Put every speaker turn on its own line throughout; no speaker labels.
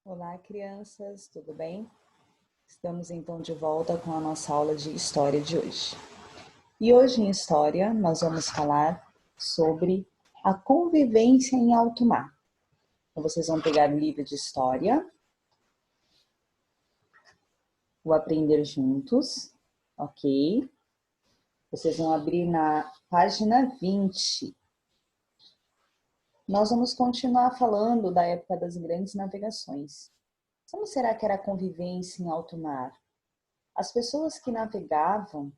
Olá, crianças, tudo bem? Estamos então de volta com a nossa aula de história de hoje. E hoje em história nós vamos falar sobre a convivência em alto mar. Então vocês vão pegar o livro de história, o Aprender Juntos, ok? Vocês vão abrir na página 20. Nós vamos continuar falando da época das grandes navegações. Como será que era a convivência em alto mar? As pessoas que navegavam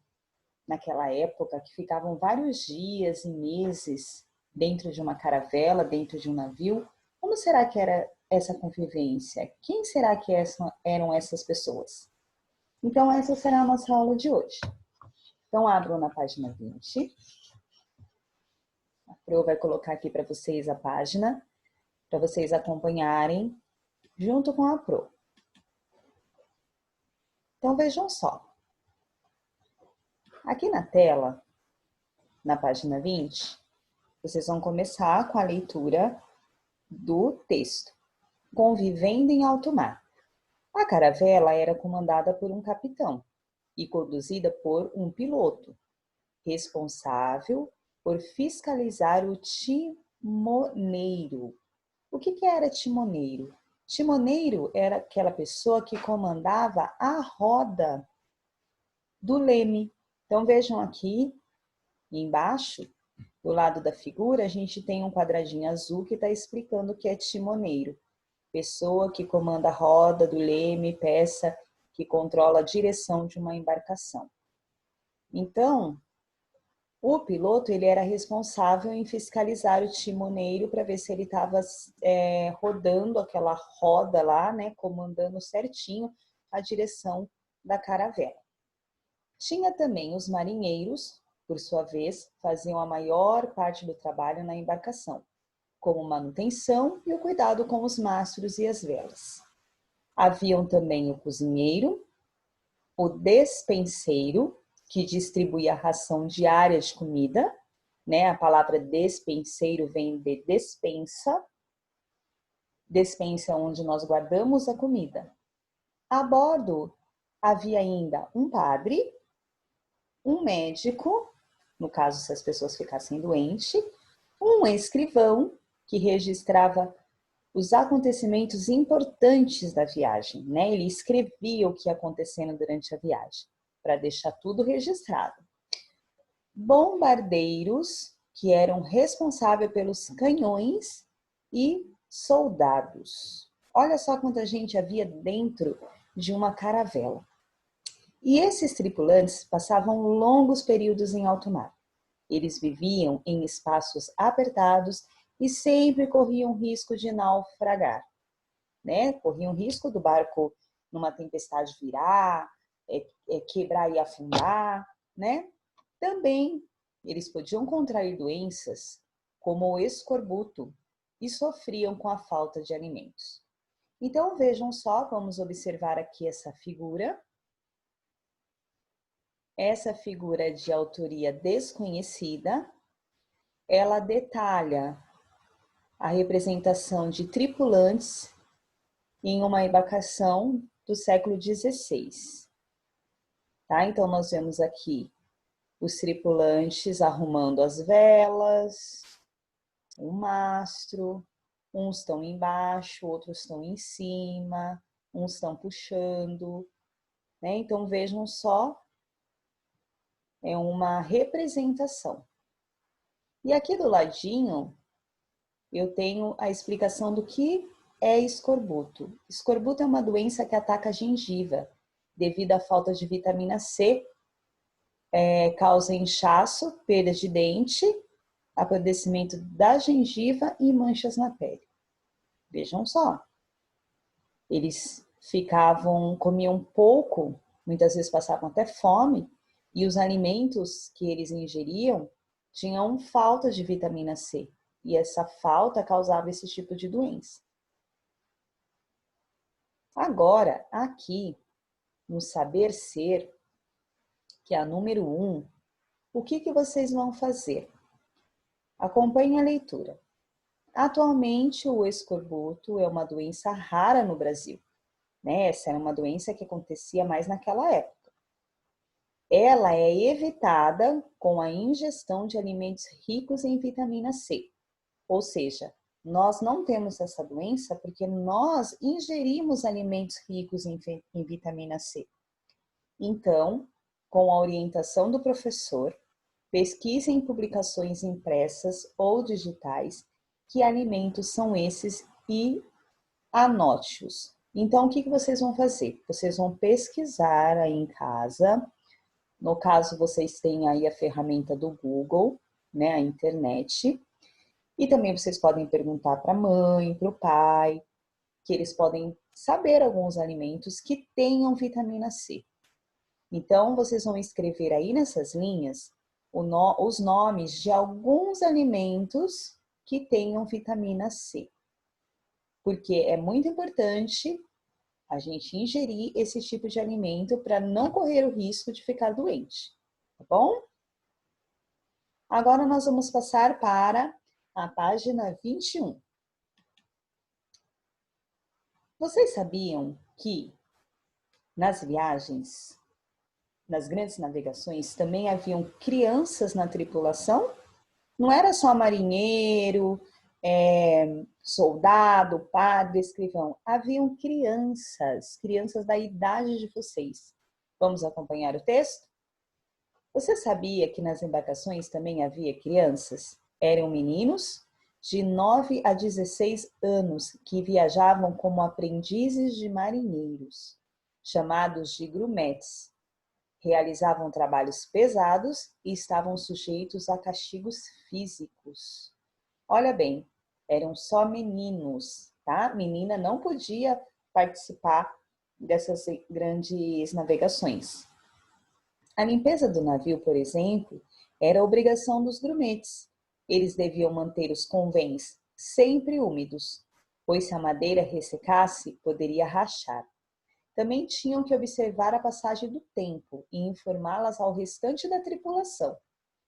naquela época, que ficavam vários dias e meses dentro de uma caravela, dentro de um navio, como será que era essa convivência? Quem será que eram essas pessoas? Então, essa será a nossa aula de hoje. Então, abram na página 20. A Pro vai colocar aqui para vocês a página, para vocês acompanharem junto com a Pro. Então, vejam só. Aqui na tela, na página 20, vocês vão começar com a leitura do texto. Convivendo em alto mar. A caravela era comandada por um capitão e conduzida por um piloto, responsável por fiscalizar o timoneiro. O que era timoneiro? Timoneiro era aquela pessoa que comandava a roda do leme. Então vejam aqui embaixo, do lado da figura, a gente tem um quadradinho azul que está explicando o que é timoneiro. Pessoa que comanda a roda do leme, peça que controla a direção de uma embarcação. Então, o piloto ele era responsável em fiscalizar o timoneiro para ver se ele estava rodando aquela roda lá, né, comandando certinho a direção da caravela. Tinha também os marinheiros, por sua vez, faziam a maior parte do trabalho na embarcação, como manutenção e o cuidado com os mastros e as velas. Haviam também o cozinheiro, o despenseiro, que distribuía a ração diária de comida, né? A palavra despenseiro vem de despensa, despensa onde nós guardamos a comida. A bordo havia ainda um padre, um médico, no caso se as pessoas ficassem doentes, um escrivão, que registrava os acontecimentos importantes da viagem, né? Ele escrevia o que ia acontecendo durante a viagem, para deixar tudo registrado. Bombardeiros, que eram responsáveis pelos canhões, e soldados. Olha só quanta gente havia dentro de uma caravela. E esses tripulantes passavam longos períodos em alto mar. Eles viviam em espaços apertados e sempre corriam risco de naufragar, né? Corriam risco do barco numa tempestade virar, quebrar e afundar, né? Também eles podiam contrair doenças como o escorbuto e sofriam com a falta de alimentos. Então vejam só, vamos observar aqui essa figura. Essa figura é de autoria desconhecida. Ela detalha a representação de tripulantes em uma embarcação do século XVI. Tá? Então, nós vemos aqui os tripulantes arrumando as velas, o mastro, uns estão embaixo, outros estão em cima, uns estão puxando, né? Então, vejam só, é uma representação. E aqui do ladinho, eu tenho a explicação do que é escorbuto. Escorbuto é uma doença que ataca a gengiva, devido à falta de vitamina C, causa inchaço, perda de dente, apodrecimento da gengiva e manchas na pele. Vejam só, eles comiam pouco, muitas vezes passavam até fome, e os alimentos que eles ingeriam tinham falta de vitamina C. E essa falta causava esse tipo de doença. Agora, aqui, no Saber Ser, que é a número 1, o que vocês vão fazer? Acompanhe a leitura. Atualmente, o escorbuto é uma doença rara no Brasil, né? Essa era uma doença que acontecia mais naquela época. Ela é evitada com a ingestão de alimentos ricos em vitamina C. Ou seja, nós não temos essa doença porque nós ingerimos alimentos ricos em vitamina C. Então, com a orientação do professor, pesquise em publicações impressas ou digitais que alimentos são esses e anote-os. Então, o que vocês vão fazer? Vocês vão pesquisar aí em casa. No caso, vocês têm aí a ferramenta do Google, né, a internet. E também vocês podem perguntar para a mãe, para o pai, que eles podem saber alguns alimentos que tenham vitamina C. Então, vocês vão escrever aí nessas linhas os nomes de alguns alimentos que tenham vitamina C. Porque é muito importante a gente ingerir esse tipo de alimento para não correr o risco de ficar doente, tá bom? Agora nós vamos passar para a página 21. Vocês sabiam que nas viagens, nas grandes navegações, também haviam crianças na tripulação? Não era só marinheiro, soldado, padre, escrivão. Haviam crianças da idade de vocês. Vamos acompanhar o texto? Você sabia que nas embarcações também havia crianças? Eram meninos de 9 a 16 anos que viajavam como aprendizes de marinheiros, chamados de grumetes. Realizavam trabalhos pesados e estavam sujeitos a castigos físicos. Olha bem, eram só meninos, tá? Menina não podia participar dessas grandes navegações. A limpeza do navio, por exemplo, era obrigação dos grumetes. Eles deviam manter os convés sempre úmidos, pois se a madeira ressecasse, poderia rachar. Também tinham que observar a passagem do tempo e informá-las ao restante da tripulação.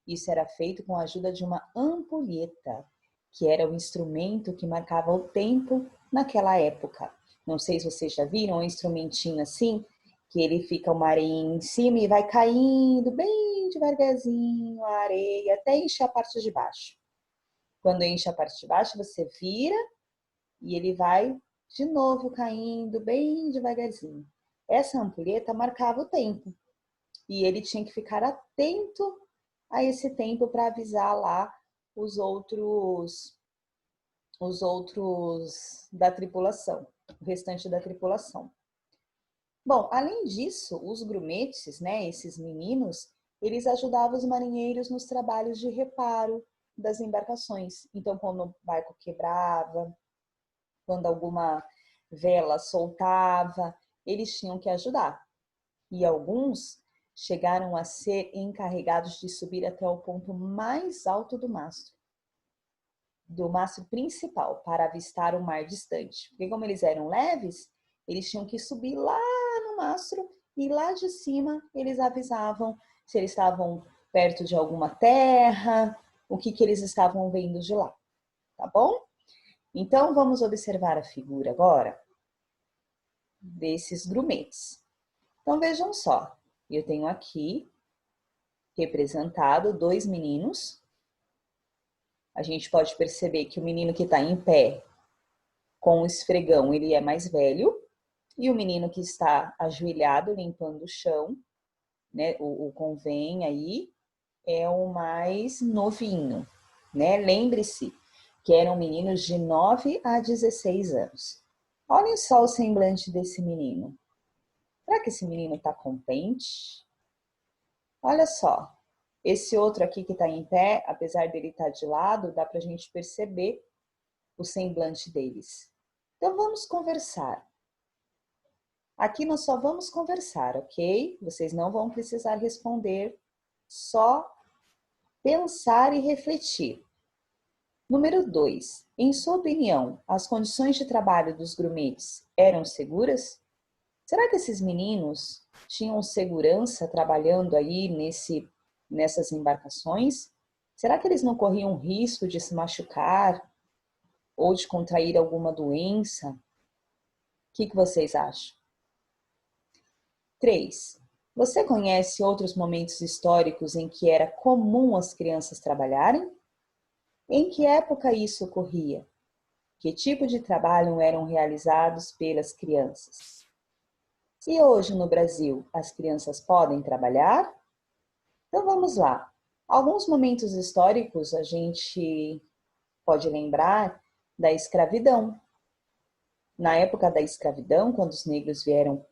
Isso era feito com a ajuda de uma ampulheta, que era o instrumento que marcava o tempo naquela época. Não sei se vocês já viram um instrumentinho assim, que ele fica uma areia em cima e vai caindo bem devagarzinho a areia até encher a parte de baixo. Quando enche a parte de baixo, você vira e ele vai de novo caindo bem devagarzinho. Essa ampulheta marcava o tempo e ele tinha que ficar atento a esse tempo para avisar lá os outros da tripulação, o restante da tripulação. Bom, além disso, os grumetes, né, esses meninos, eles ajudavam os marinheiros nos trabalhos de reparo das embarcações. Então, quando o barco quebrava, quando alguma vela soltava, eles tinham que ajudar. E alguns chegaram a ser encarregados de subir até o ponto mais alto do mastro principal, para avistar o mar distante. Porque como eles eram leves, eles tinham que subir lá no mastro e lá de cima eles avisavam se eles estavam perto de alguma terra, o que eles estavam vendo de lá, tá bom? Então, vamos observar a figura agora desses grumetes. Então, vejam só, eu tenho aqui representado 2 meninos. A gente pode perceber que o menino que está em pé com o esfregão, ele é mais velho, e o menino que está ajoelhado limpando o chão, né, o convém aí, é o mais novinho, né? Lembre-se que eram meninos de 9 a 16 anos. Olhem só o semblante desse menino. Será que esse menino está contente? Olha só, esse outro aqui que está em pé, apesar dele estar de lado, dá para a gente perceber o semblante deles. Então, vamos conversar. Aqui nós só vamos conversar, ok? Vocês não vão precisar responder, só pensar e refletir. Número 2. Em sua opinião, as condições de trabalho dos grumetes eram seguras? Será que esses meninos tinham segurança trabalhando aí nessas embarcações? Será que eles não corriam risco de se machucar ou de contrair alguma doença. O que vocês acham? 3. Você conhece outros momentos históricos em que era comum as crianças trabalharem? Em que época isso ocorria? Que tipo de trabalho eram realizados pelas crianças? E hoje no Brasil, as crianças podem trabalhar? Então vamos lá. Alguns momentos históricos a gente pode lembrar da escravidão. Na época da escravidão, quando os negros vieram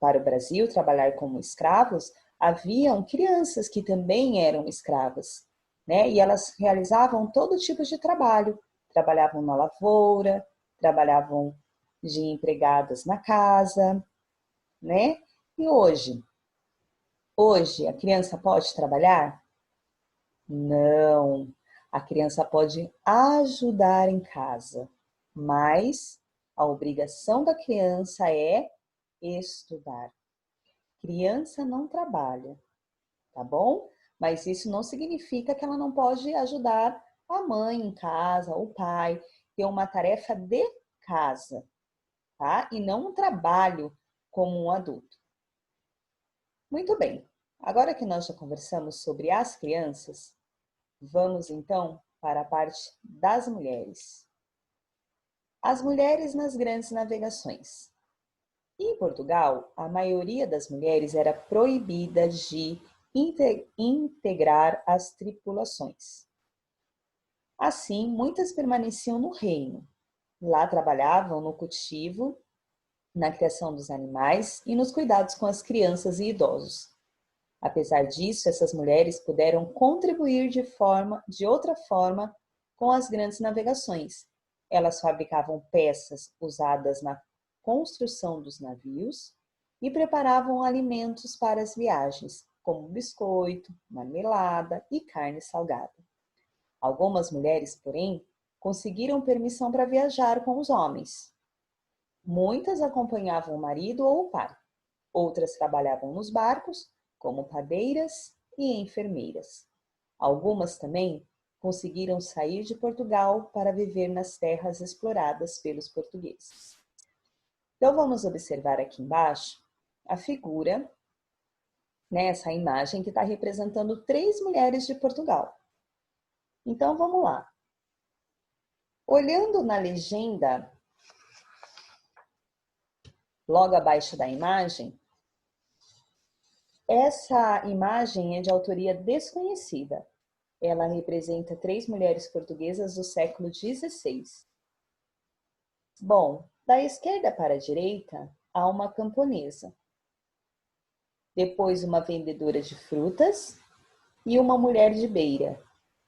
para o Brasil trabalhar como escravos, haviam crianças que também eram escravas, né? E elas realizavam todo tipo de trabalho. Trabalhavam na lavoura, trabalhavam de empregadas na casa, né? E hoje? Hoje a criança pode trabalhar? Não. A criança pode ajudar em casa, mas a obrigação da criança é estudar. Criança não trabalha, tá bom? Mas isso não significa que ela não pode ajudar a mãe em casa, o pai, ter uma tarefa de casa, tá? E não um trabalho como um adulto. Muito bem. Agora que nós já conversamos sobre as crianças, vamos então para a parte das mulheres. As mulheres nas grandes navegações. Em Portugal, a maioria das mulheres era proibida de integrar as tripulações. Assim, muitas permaneciam no reino. Lá trabalhavam no cultivo, na criação dos animais e nos cuidados com as crianças e idosos. Apesar disso, essas mulheres puderam contribuir de outra forma com as grandes navegações. Elas fabricavam peças usadas na construção dos navios e preparavam alimentos para as viagens, como biscoito, marmelada e carne salgada. Algumas mulheres, porém, conseguiram permissão para viajar com os homens. Muitas acompanhavam o marido ou o pai. Outras trabalhavam nos barcos, como padeiras e enfermeiras. Algumas também conseguiram sair de Portugal para viver nas terras exploradas pelos portugueses. Então, vamos observar aqui embaixo a figura, né, essa imagem que está representando 3 mulheres de Portugal. Então, vamos lá. Olhando na legenda, logo abaixo da imagem, essa imagem é de autoria desconhecida. Ela representa 3 mulheres portuguesas do século XVI. Bom, da esquerda para a direita, há uma camponesa. Depois uma vendedora de frutas e uma mulher de beira,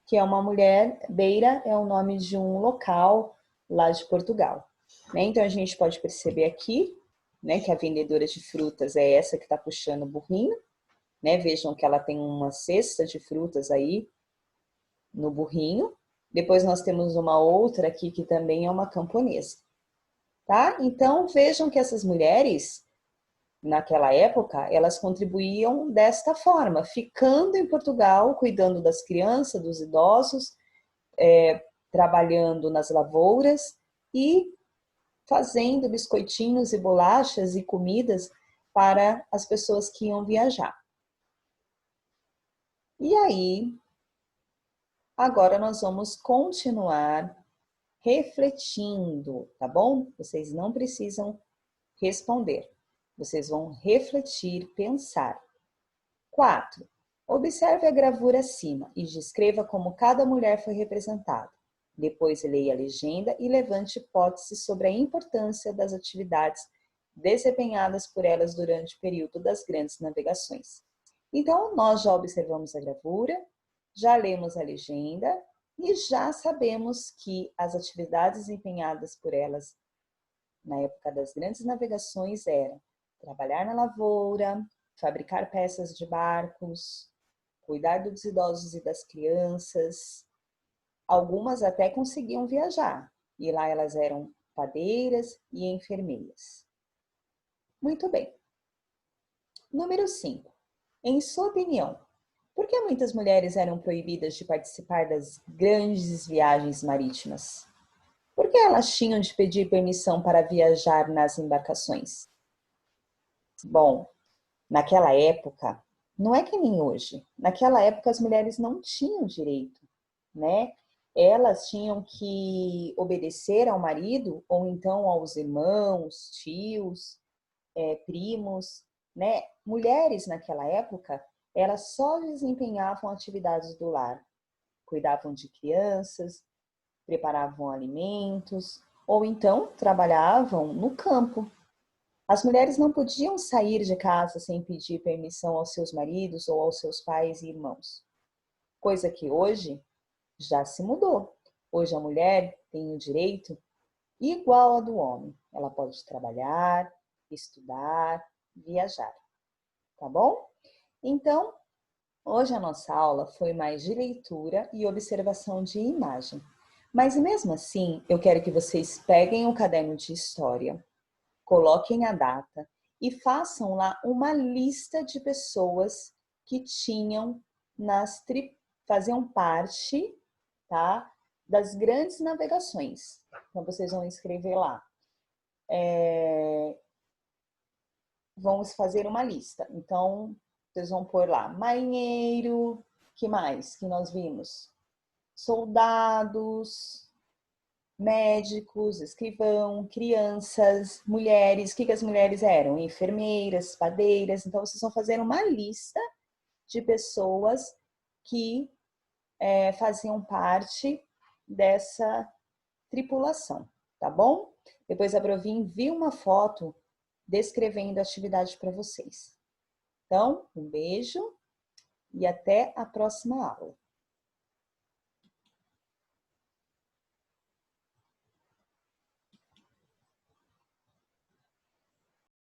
que é uma mulher, beira é o nome de um local lá de Portugal. Né? Então a gente pode perceber aqui, né, que a vendedora de frutas é essa que está puxando o burrinho, né? Vejam que ela tem uma cesta de frutas aí no burrinho. Depois nós temos uma outra aqui que também é uma camponesa, tá? Então vejam que essas mulheres, naquela época, elas contribuíam desta forma, ficando em Portugal, cuidando das crianças, dos idosos, trabalhando nas lavouras e fazendo biscoitinhos e bolachas e comidas para as pessoas que iam viajar. E aí, agora nós vamos continuar refletindo, tá bom? Vocês não precisam responder. Vocês vão refletir, pensar. 4. Observe a gravura acima e descreva como cada mulher foi representada. Depois leia a legenda e levante hipóteses sobre a importância das atividades desempenhadas por elas durante o período das grandes navegações. Então, nós já observamos a gravura, já lemos a legenda e já sabemos que as atividades desempenhadas por elas na época das grandes navegações eram trabalhar na lavoura, fabricar peças de barcos, cuidar dos idosos e das crianças. Algumas até conseguiam viajar, e lá elas eram padeiras e enfermeiras. Muito bem. Número 5. Em sua opinião, por que muitas mulheres eram proibidas de participar das grandes viagens marítimas? Por que elas tinham de pedir permissão para viajar nas embarcações? Bom, naquela época, não é que nem hoje. Naquela época as mulheres não tinham direito, né? Elas tinham que obedecer ao marido ou então aos irmãos, tios, primos, né? Mulheres naquela época, elas só desempenhavam atividades do lar, cuidavam de crianças, preparavam alimentos ou então trabalhavam no campo. As mulheres não podiam sair de casa sem pedir permissão aos seus maridos ou aos seus pais e irmãos, coisa que hoje já se mudou. Hoje a mulher tem o direito igual ao do homem. Ela pode trabalhar, estudar, viajar, tá bom? Então, hoje a nossa aula foi mais de leitura e observação de imagem. Mas mesmo assim, eu quero que vocês peguem o caderno de história, coloquem a data e façam lá uma lista de pessoas que tinham faziam parte, tá, das grandes navegações. Então vocês vão escrever lá. Vamos fazer uma lista. Então vocês vão pôr lá marinheiro, que mais que nós vimos? Soldados, médicos, escrivão, crianças, mulheres. O que as mulheres eram? Enfermeiras, padeiras. Então, vocês vão fazer uma lista de pessoas que faziam parte dessa tripulação, tá bom? Depois a Brovi envia uma foto descrevendo a atividade para vocês. Então, um beijo e até a próxima aula.